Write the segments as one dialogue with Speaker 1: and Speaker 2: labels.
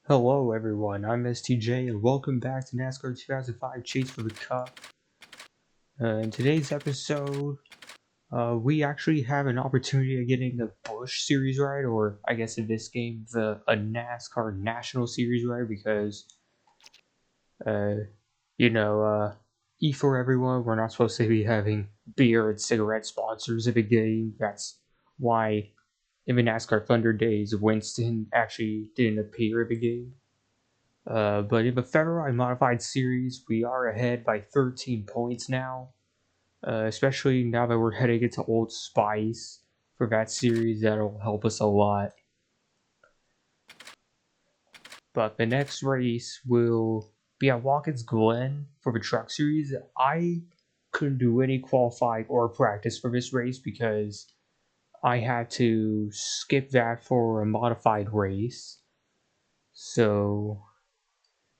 Speaker 1: Hello everyone, I'm STJ and welcome back to NASCAR 2005 Chase for the Cup. In today's episode, we actually have an opportunity of getting the Busch Series ride, or I guess in this game, a NASCAR National Series ride, because, E for everyone, we're not supposed to be having beer and cigarette sponsors in the game. That's why in the NASCAR Thunder days, Winston actually didn't appear in the game. But in the February Modified Series, we are ahead by 13 points now. Especially now that we're heading into Old Spice for that series, that'll help us a lot. But the next race will be at Watkins Glen for the Truck Series. I couldn't do any qualifying or practice for this race because I had to skip that for a modified race. So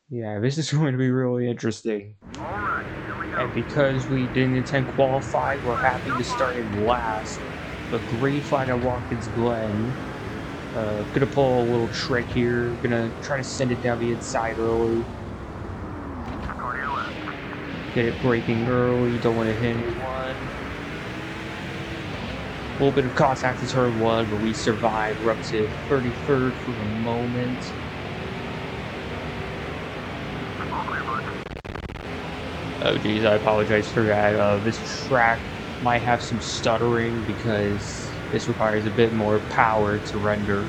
Speaker 1: yeah, this is going to be really interesting. And because we didn't intend qualify, we're happy to start in last. The green flag at Watkins Glen. Gonna pull a little trick here. Gonna try to send it down the inside early. Get it braking early, don't want to hit anyone. A little bit of contact to turn 1, but we survived. We're up to 33rd for the moment. Oh geez, I apologize for that. This track might have some stuttering because this requires a bit more power to render.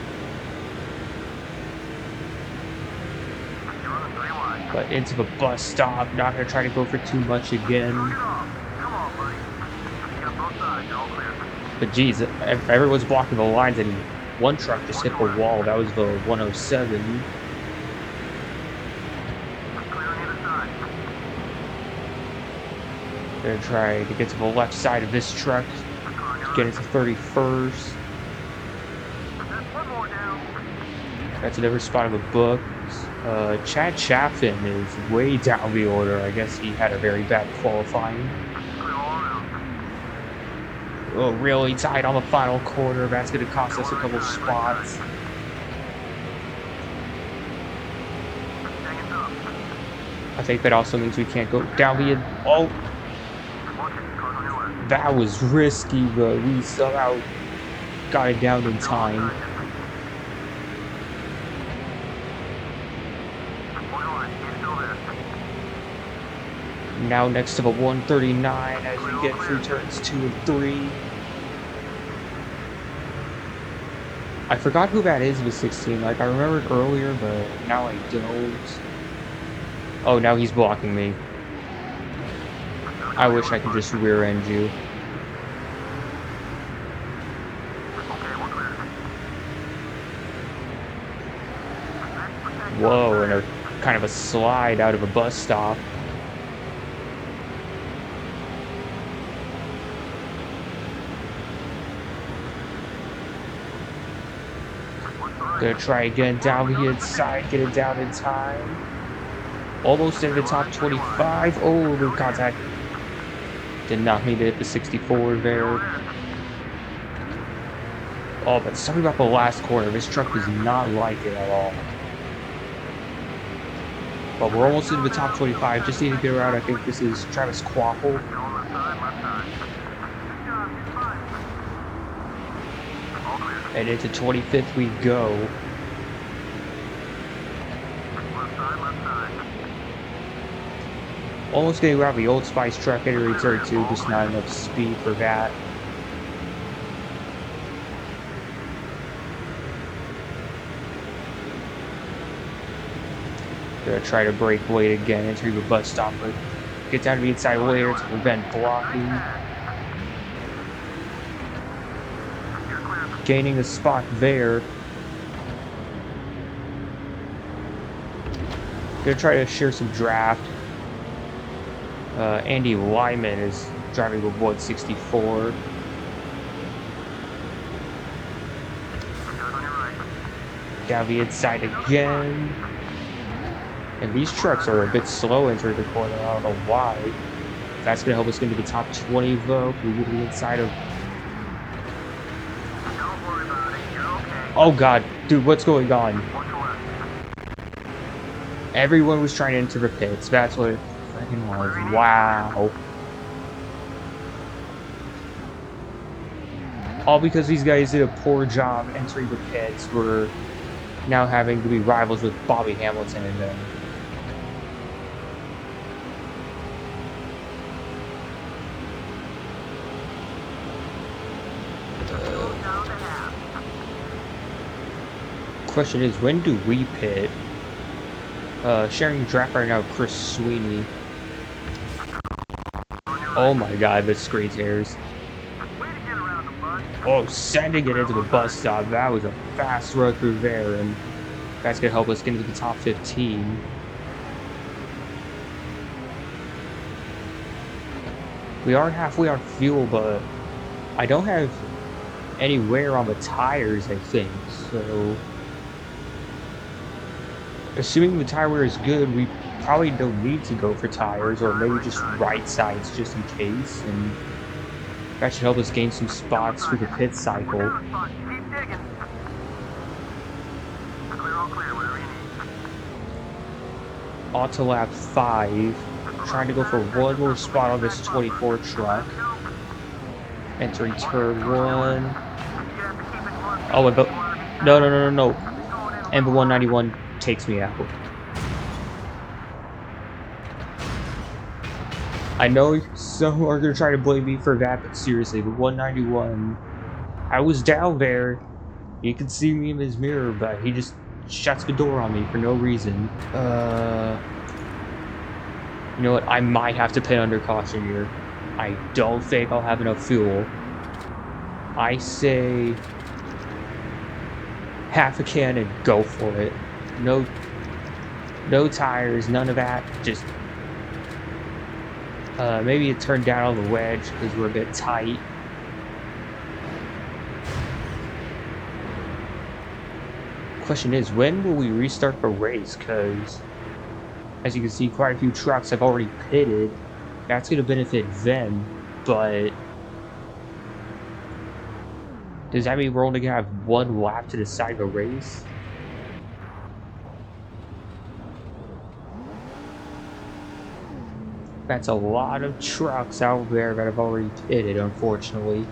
Speaker 1: But into the bus stop, not going to try to go for too much again. But geez, everyone's blocking the lines and one truck just hit the wall. That was the 107. Gonna try to get to the left side of this truck, get into 31st. That's another spot in the books. Chad Chaffin is way down the order. I guess he had a very bad qualifying. Oh, really tight on the final quarter. That's gonna cost us a couple spots. I think that also means we can't go down the end. Oh! That was risky, but we somehow got it down in time. Now next to the 139 as we get through turns 2 and 3. I forgot who that is with 16. Like, I remembered earlier, but now I don't. Oh, now he's blocking me. I wish I could just rear end you. Whoa, and a kind of a slide out of a bus stop. Gonna try again down the inside, get it down in time. Almost in the top 25. Oh, the contact. Did not mean to hit the 64 there. Oh, but something about the last corner. This truck does not like it at all. But we're almost into the top 25. Just need to get around. I think this is Travis Quaffle. And into 25th we go. Almost getting around the Old Spice truck at area 32, just not enough speed for that. Gonna try to break late again, enter the bus stop, but get down to the inside layer to prevent blocking. Gaining a spot there. Gonna try to share some draft. Andy Lyman is driving with 164. Down the inside again. And these trucks are a bit slow entering the corner. I don't know why. That's going to help us get into the top 20 though. We get to the inside of... Oh god, dude, what's going on? Everyone was trying to enter the pits. That's what it freaking was. Wow. All because these guys did a poor job entering the pits. We're now having to be rivals with Bobby Hamilton and them. Question is, when do we pit? Sharing draft right now, Chris Sweeney. Oh my god, the screen tears. Oh, sending it into the bus stop. That was a fast run through there, and that's gonna help us get into the top 15. We are halfway on fuel, but I don't have any wear on the tires, I think, so assuming the tire wear is good, we probably don't need to go for tires, or maybe just right sides just in case, and that should help us gain some spots for the pit cycle. On to lap 5, trying to go for one more spot on this 24 truck. Entering turn 1. Oh, and no. And the 191 takes me out. I know some are going to try to blame me for that, but seriously, the 191, I was down there. You can see me in his mirror, but he just shuts the door on me for no reason. You know what? I might have to pit under caution here. I don't think I'll have enough fuel. I say half a can and go for it. No tires, none of that. Just maybe it turned down on the wedge because we're a bit tight. Question is, when will we restart the race? Because as you can see, quite a few trucks have already pitted. That's going to benefit them, but does that mean we're only going to have one lap to decide the race? That's a lot of trucks out there that have already pitted, unfortunately.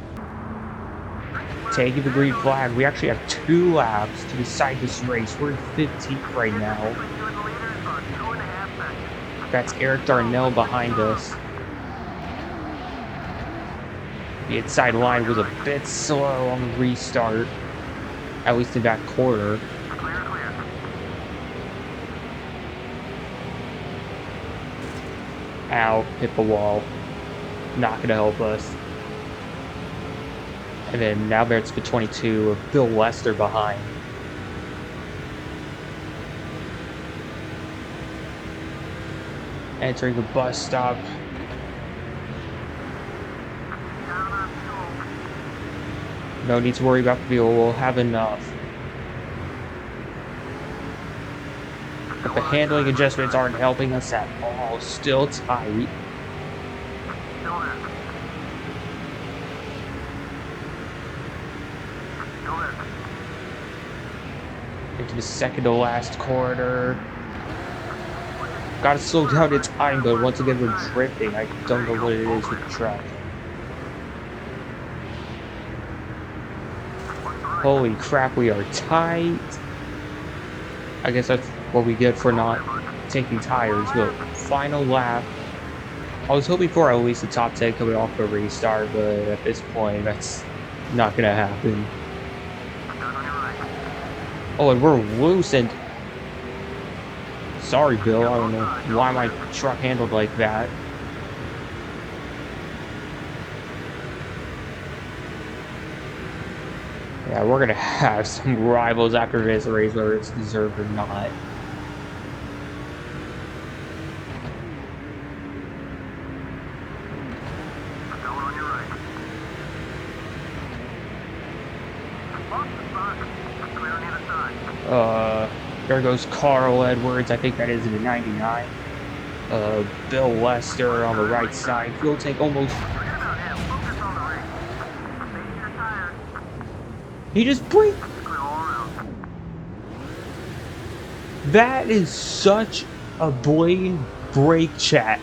Speaker 1: Taking the green flag, we actually have 2 laps to decide this race. We're in 15th right now. That's Eric Darnell behind us. The inside line was a bit slow on the restart, at least in that corner. Ow, hit the wall. Not gonna help us. And then now there's the 22 of Bill Lester behind. Entering the bus stop. No need to worry about the fuel, we'll have enough. But the handling adjustments aren't helping us at all. Still tight. Into the second to last corner. Gotta slow down the time, but once again we're drifting. I don't know what it is with the track. Holy crap, we are tight. I guess that's what we get for not taking tires, but final lap. I was hoping for at least the top 10 coming off the restart, but at this point, that's not gonna happen. Oh, and we're loosened. Sorry, Bill, I don't know why my truck handled like that. Yeah, we're gonna have some rivals after this race, whether it's deserved or not. There goes Carl Edwards. I think that is in the 99. Bill Lester on the right side. Fuel tank almost. He just braked. That is such a blatant brake check.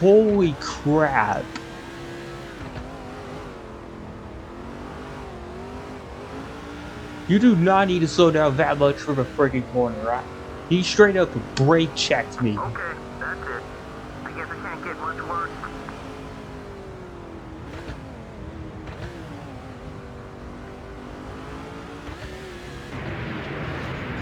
Speaker 1: Holy crap. You do not need to slow down that much from a freaking corner, right? He straight up brake checked me.
Speaker 2: Okay, that's it. I guess I can't get much worse.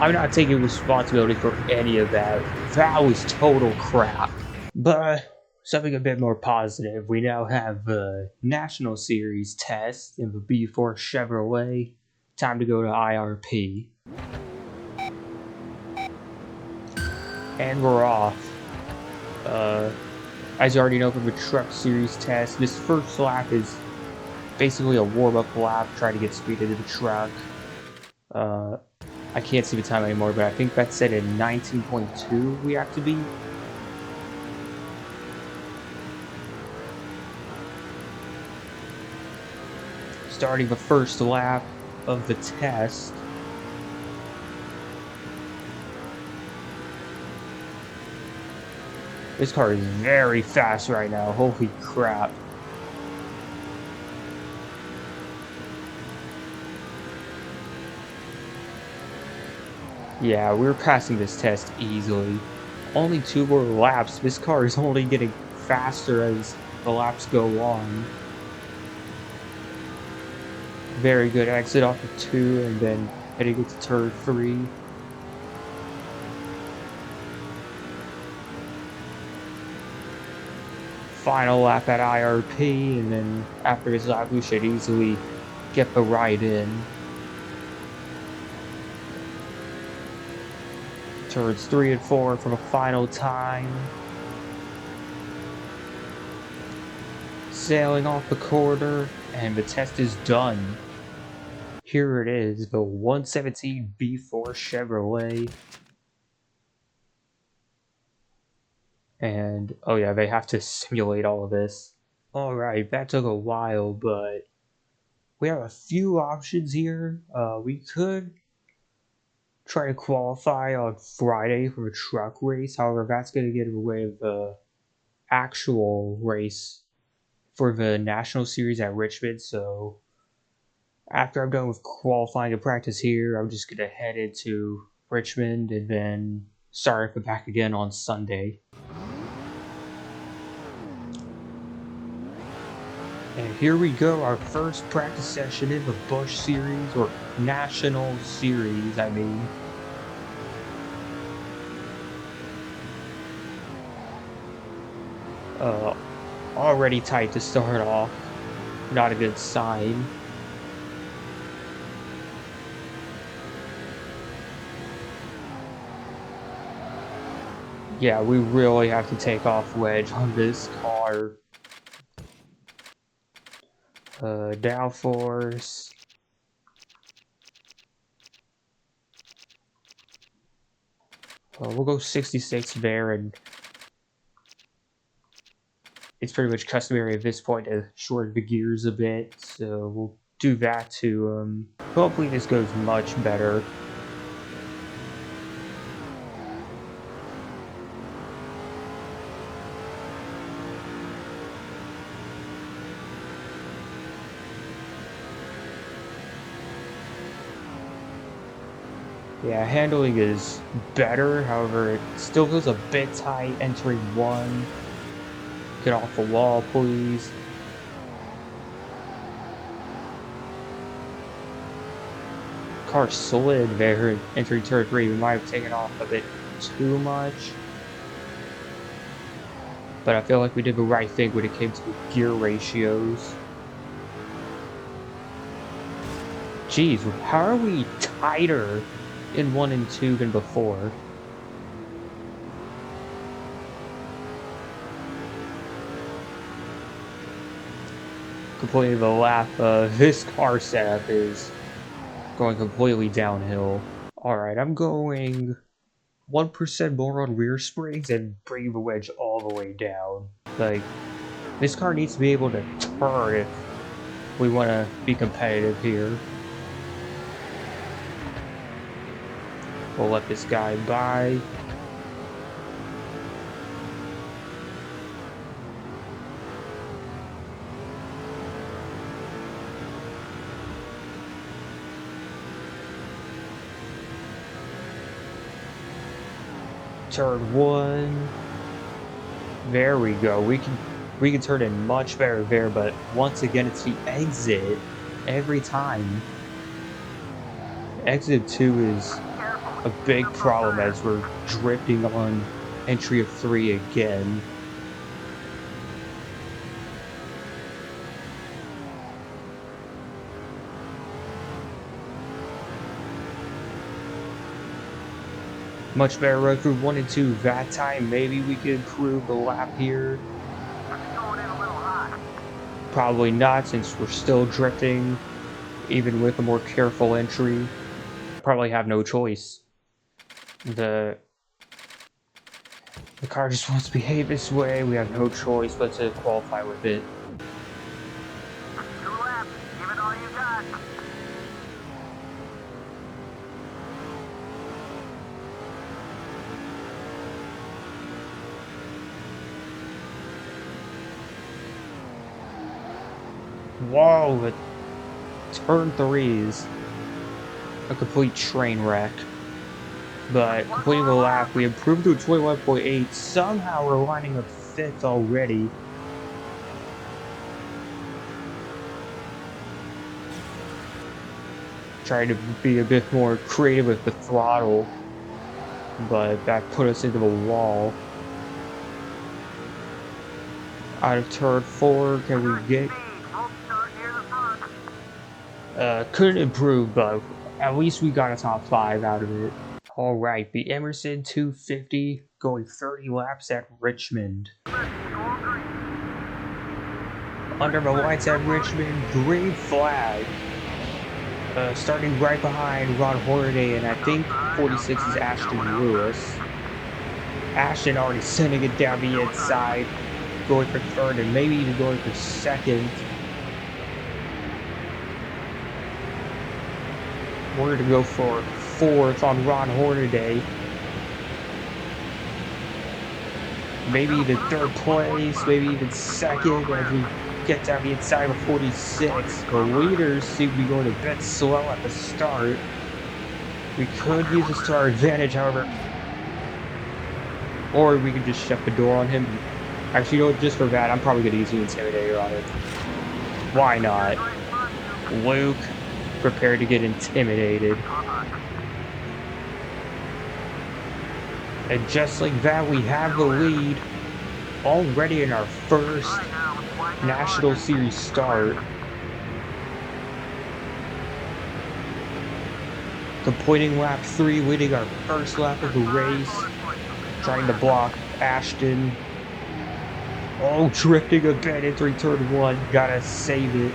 Speaker 1: I'm not taking responsibility for any of that. That was total crap. But something a bit more positive, we now have a National Series test in the B4 Chevrolet. Time to go to IRP. And we're off. As you already know from the Truck Series test, this first lap is basically a warm-up lap, trying to get speed into the truck. I can't see the time anymore, but I think that's set at 19.2 we have to be. Starting the first lap of the test. This car is very fast right now, holy crap. Yeah, we're passing this test easily. Only 2 more laps. This car is only getting faster as the laps go on. Very good exit off of 2 and then heading into turn 3. Final lap at IRP, and then after this lap we should easily get the ride in. Turns 3 and 4 for the final time. Sailing off the corner, and the test is done. Here it is, the 117 B4 Chevrolet. And, oh yeah, they have to simulate all of this. Alright, that took a while, but we have a few options here. We could try to qualify on Friday for a truck race. However, that's going to get in the way of the actual race for the National Series at Richmond. So after I'm done with qualifying and practice here, I'm just going to head into Richmond and then start back again on Sunday. And here we go, our first practice session in the Busch Series, or National Series, I mean. Already tight to start off. Not a good sign. Yeah, we really have to take off wedge on this car. Downforce. We'll go 66 there, and it's pretty much customary at this point to shorten the gears a bit, so we'll do that to, hopefully this goes much better. Yeah, handling is better, however, it still feels a bit tight entering 1. Get off the wall, please. Car slid there entering turn 3. We might have taken off a bit too much. But I feel like we did the right thing when it came to the gear ratios. Jeez, how are we tighter in 1 and 2 than before? Completing the lap, this car setup is going completely downhill. Alright, I'm going 1% more on rear springs and bringing the wedge all the way down. Like, this car needs to be able to turn if we want to be competitive here. We'll let this guy by. Turn one. There we go. We can turn in much better there, but once again it's the exit every time. Exit 2 is a big problem as we're drifting on entry of 3 again. Much better run through 1 and 2 that time. Maybe we could improve the lap here. Probably not, since we're still drifting, even with a more careful entry. Probably have no choice. The car just wants to behave this way. We have no choice but to qualify with it.
Speaker 2: 2 laps. Give it all you got.
Speaker 1: Whoa, the turn 3 is a complete train wreck. But completing the lap, we improved to a 21.8. Somehow we're lining up 5th already. Trying to be a bit more creative with the throttle, but that put us into the wall. Out of turn 4, can we get... couldn't improve, but at least we got a top 5 out of it. Alright, the Emerson 250 going 30 laps at Richmond. Under the lights at Richmond, green flag. Starting right behind Ron Hornaday, and I think 46 is Ashton Lewis. Ashton already sending it down the inside, going for 3rd and maybe even going for 2nd. We're going to go for 4th on Ron Hornaday. Maybe even 3rd place, maybe even 2nd as we get down the inside of 46. The leaders seem to be going a bit slow at the start. We could use this to our advantage, however. Or we could just shut the door on him. Actually, you know, just for that, I'm probably going to use the Intimidator on it. Why not? Luke, prepared to get intimidated. And just like that, we have the lead already in our first National Series start. Completing lap 3, leading our first lap of the race. Trying to block Ashton. Oh, drifting a bit into turn 1. Gotta save it.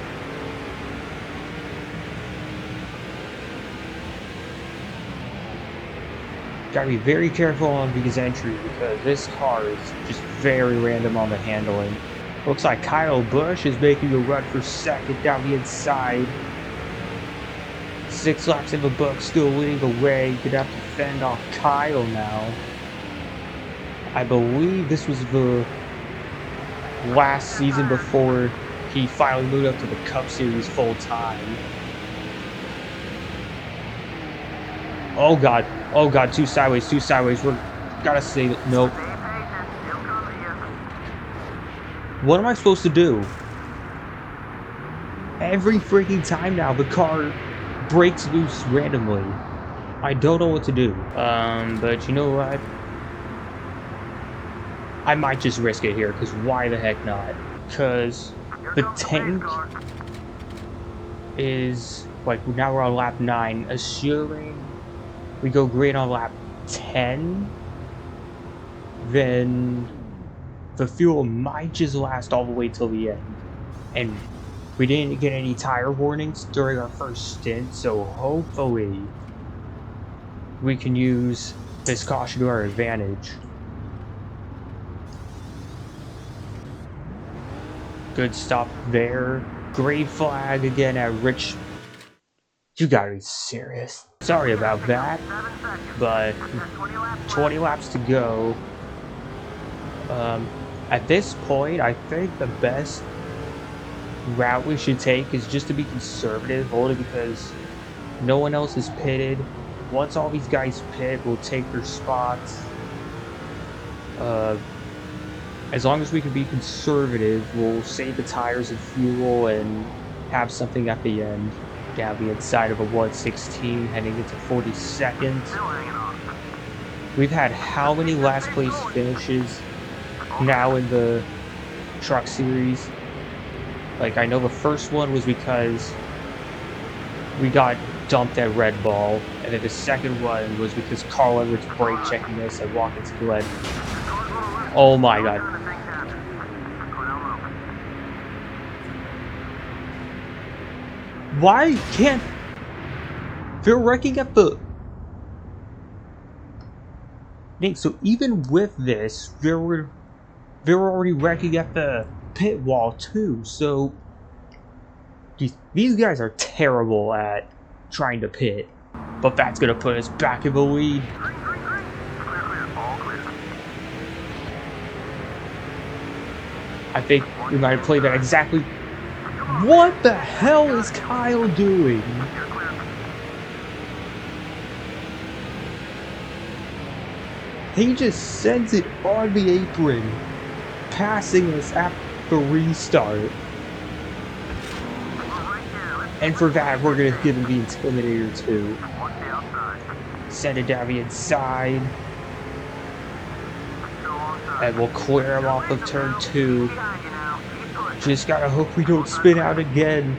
Speaker 1: Gotta be very careful on these entries because this car is just very random on the handling. Looks like Kyle Busch is making a run for 2nd down the inside. 6 laps in the book, still leading the way. Gonna have to fend off Kyle now. I believe this was the last season before he finally moved up to the Cup Series full time. Oh god, 2 sideways, we're gotta save it, nope. What am I supposed to do? Every freaking time now, the car breaks loose randomly. I don't know what to do. But you know what? I might just risk it here, because why the heck not? Because the tank is, like, now we're on lap 9, assuming we go green on lap 10, then the fuel might just last all the way till the end. And we didn't get any tire warnings during our first stint, so hopefully we can use this caution to our advantage. Good stop there. Green flag again at You gotta be serious. Sorry about that,
Speaker 2: 7 seconds.
Speaker 1: but
Speaker 2: There's 20 laps.
Speaker 1: 20 laps to go. At this point, I think the best route we should take is just to be conservative, only because no one else is pitted. Once all these guys pit, we'll take their spots. As long as we can be conservative, we'll save the tires and fuel and have something at the end. Down the inside of a 116, heading into 40 seconds.
Speaker 2: Still hanging on.
Speaker 1: We've had how many last place finishes now in the truck series? Like, I know the first one was because we got dumped at Red Ball, and then the second one was because Carl Edwards brake checking us at Watkins Glen. Oh my god. Why can't... They're wrecking at the... Nate, so even with this, they were already wrecking at the pit wall too, so... These guys are terrible at trying to pit, but that's gonna put us back in the lead. I think we might have played that exactly. What the hell is Kyle doing? He just sends it on the apron, passing us at the restart. And for that, we're going to give him the Intimidator too. Send it down the inside. And we'll clear him off of turn 2. Just gotta hope we don't spin out again.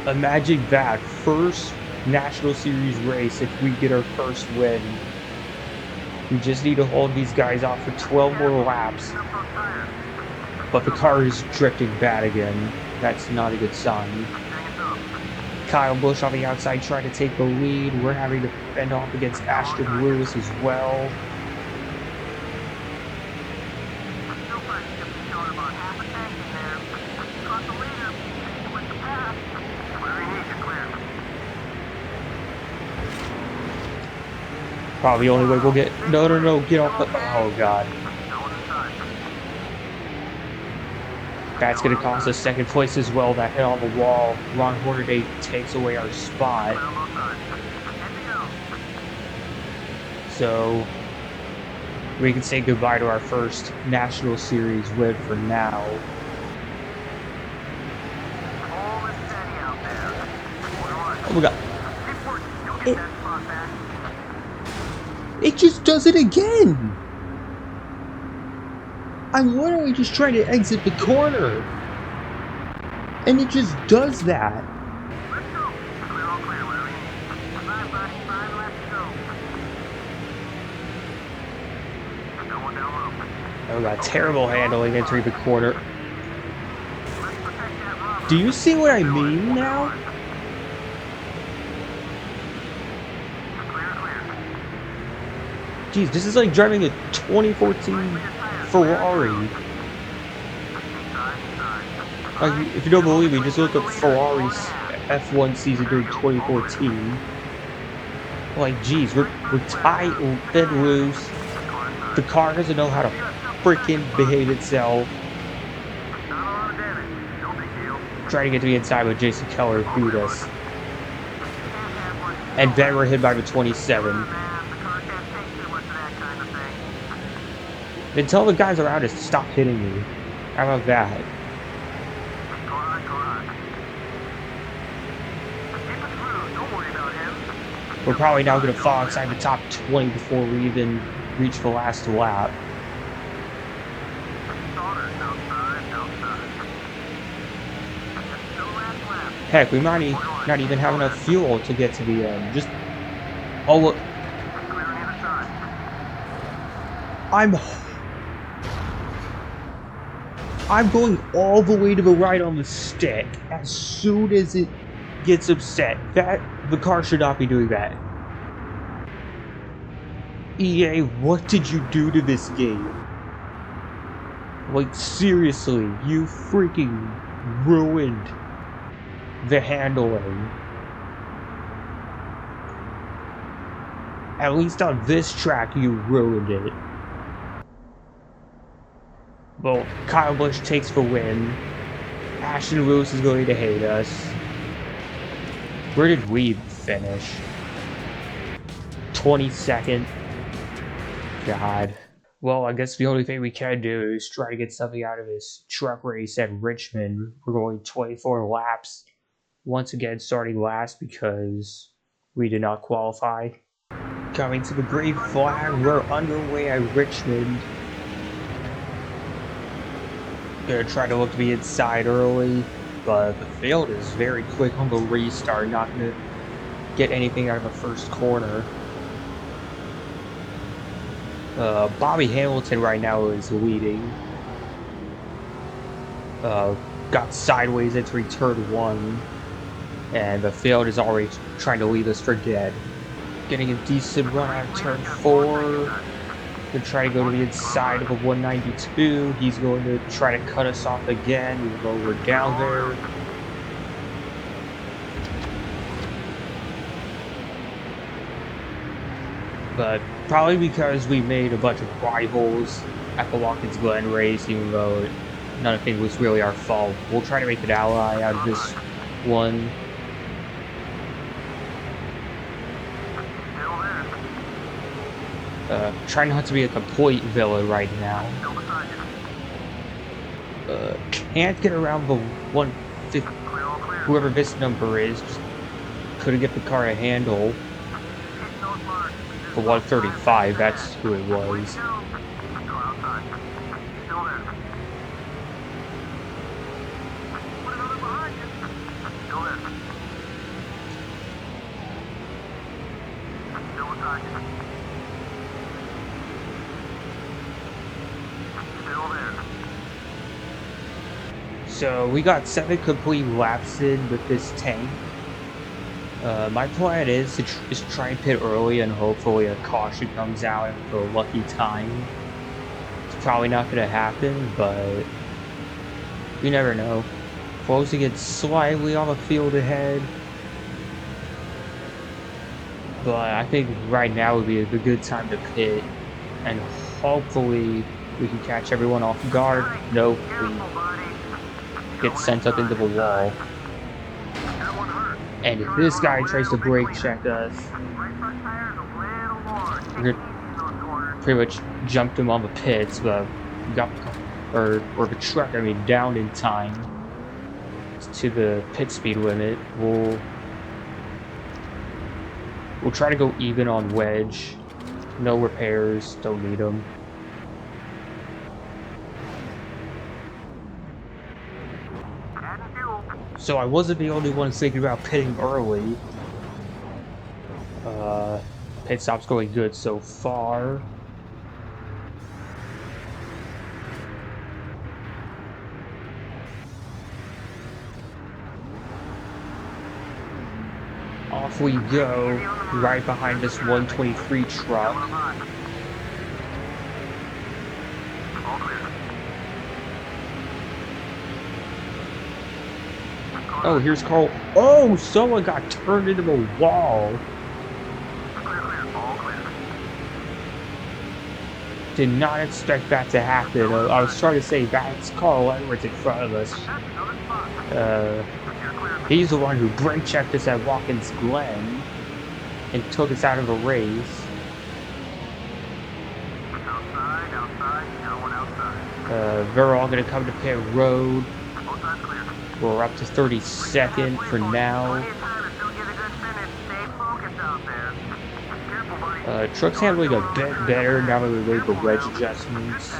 Speaker 1: Imagine that. First National Series race if we get our first win. We just need to hold these guys off for 12 more laps. But the car is drifting bad again. That's not a good sign. Kyle Busch on the outside trying to take the lead. We're having to fend off against Ashton Lewis as well. Probably the only way we'll get... No, get off the... Oh, God. That's going to cost us second place as well. That hit on the wall. Ron Hornaday takes away our spot. So, we can say goodbye to our first National Series win for now. Oh my God. It just does it again! I'm literally just trying to exit the corner, and it just does that. Oh god, terrible handling entering the corner. Do you see what I mean now? Jeez, this is like driving a 2014 Ferrari. Like, if you don't believe me, just look up Ferrari's F1 season during 2014. Like, geez, we're tight and loose. The car doesn't know how to freaking behave itself. Trying to get to the inside, but Jason Keller beat us. And then we're hit by the 27. Then tell the guys around us to stop hitting me. How about that? We're probably now going to fall inside the top 20 before we even reach the last lap. Heck, we might not even have enough fuel to get to the end. Just... Oh, look. I'm going all the way to the right on the stick as soon as it gets upset. The car should not be doing that. EA, what did you do to this game? Like, seriously, you freaking ruined the handling. At least on this track, you ruined it. Well, Kyle Busch takes the win. Ashton Lewis is going to hate us. Where did we finish? 22nd. God. Well, I guess the only thing we can do is try to get something out of this truck race at Richmond. We're going 24 laps. Once again, starting last because we did not qualify. Coming to the green flag, we're underway at Richmond. Gonna try to look to the inside early, but the field is very quick on the restart. Not gonna get anything out of the first corner. Bobby Hamilton right now is leading. Got sideways into turn 1, and the field is already trying to leave us for dead. Getting a decent run out of turn 4. Gonna try to go to the inside of a 192. He's going to try to cut us off again, even though we're down there. But probably because we made a bunch of rivals at the Watkins Glen race, even though none of it was really our fault. We'll try to make an ally out of this one. Trying not to be a complete villain right now. Can't get around the 150, whoever this number is. Just couldn't get the car to handle. The 135, that's who it was. So we got 7 complete laps in with this tank. My plan is to try and pit early and hopefully a caution comes out at a lucky time. It's probably not going to happen, but you never know. Closing it slightly on the field ahead. But I think right now would be a good time to pit, and hopefully we can catch everyone off guard. Nope, we get sent up into the wall. And if this guy tries to brake check us, we're pretty much jumped him on the pits, but we got, or the truck, I mean, down in time to the pit speed limit. We'll try to go even on wedge. No repairs, don't need them. So I wasn't the only one thinking about pitting early. Pit stop's going good so far. Off we go, right behind this 123 truck. Oh, here's Carl. Oh, someone got turned into the wall. Did not expect that to happen. I was trying to say that's Carl Edwards in front of us. He's the one who brake checked us at Watkins Glen and took us out of the race. They're all going to come to pit road. We're up to 32nd for now. Truck's handling a bit better now that we made the wedge adjustments.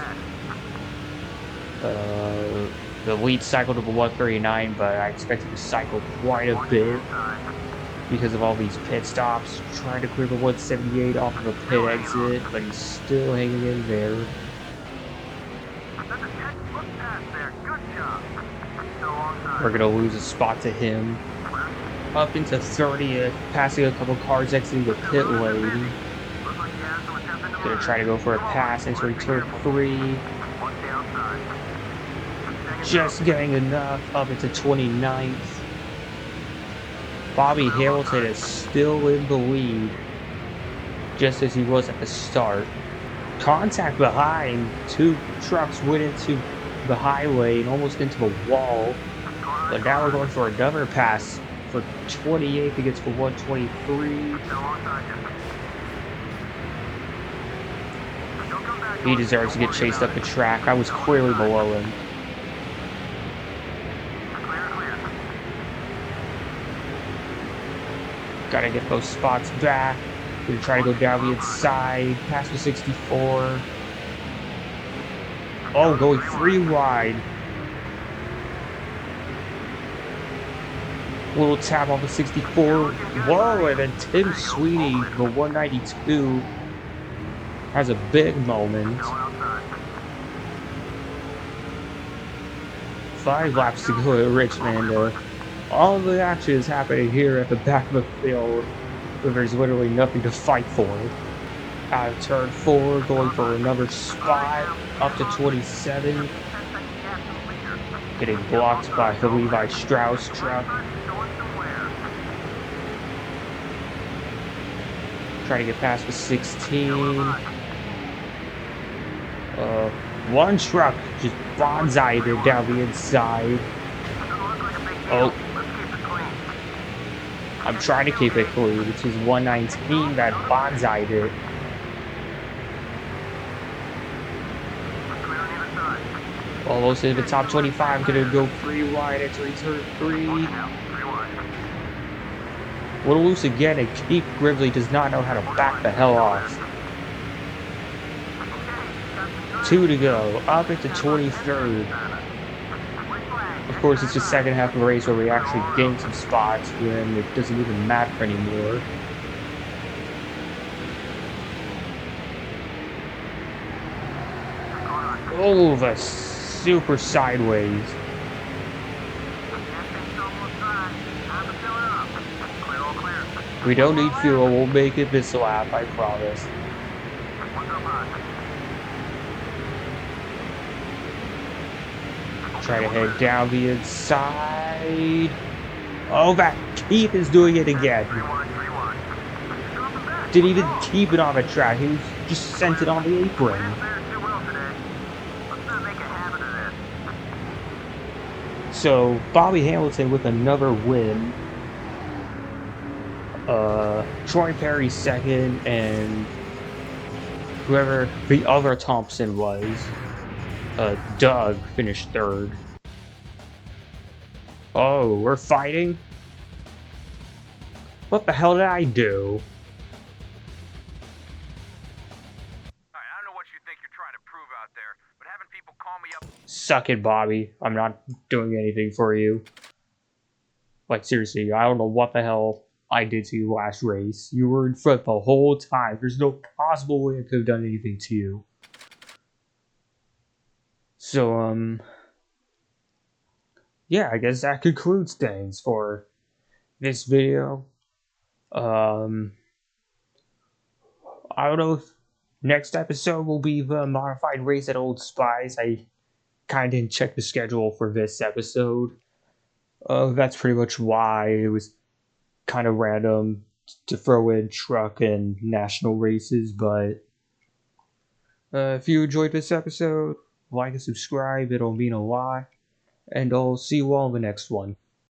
Speaker 1: The lead cycled to the 139, but I expected to cycle quite a bit because of all these pit stops. Trying to clear the 178 off of a pit exit, but he's still hanging in there. We're gonna lose a spot to him. Up into 30th, passing a couple cars exiting the pit lane. Gonna try to go for a pass into turn 3. just getting enough up into 29th. Bobby Hamilton is still in the lead, just as he was at the start. Contact behind, two trucks went into the highway and almost into the wall. But now we're going for another pass for 28th against the 123. He deserves to get chased up the track. I was clearly below him. Gotta get those spots back. Gonna try to go down the inside. Pass the 64. Oh, going 3 wide. Little tap on the 64. Whoa, and then Tim Sweeney, the 192, has a big moment. 5 laps to go at Richmond. All the action is happening here at the back of the field, where there's literally nothing to fight for. Out of turn 4, going for another spot, up to 27. Getting blocked by the Levi Strauss truck. Trying to get past the 16. One truck just bonsai'd it down the inside. Oh. I'm trying to keep it clean. It's his 119 that bonsai'd it. Almost in the top 25. Gonna go 3 wide entering turn 3. Little loose again, and Keith Gridley does not know how to back the hell off. 2 to go, up into 23rd. Of course, it's the second half of the race where we actually gain some spots when it doesn't even matter anymore. Oh, the super sideways. We don't need fuel, we'll make it this lap, I promise. Try to head down the inside. Oh, that Keith is doing it again. Didn't even keep it on the track, he just sent it on the apron. So, Bobby Hamilton with another win. Troy Perry second, and whoever the other Thompson was, Doug finished third. Oh, we're fighting? What the hell did I do?
Speaker 2: I don't know what you think you're trying to prove out there, but having people call me up.
Speaker 1: Suck it, Bobby. I'm not doing anything for you. Like, seriously, I don't know what the hell I did to you last race. You were in front the whole time. There's no possible way I could have done anything to you. So, yeah, I guess that concludes things for this video. I don't know if next episode will be the modified race at Old Spice. I kind of didn't check the schedule for this episode. That's pretty much why it was kind of random to throw in truck and national races. But if you enjoyed this episode, like and subscribe. It'll mean a lot. And I'll see you all in the next one.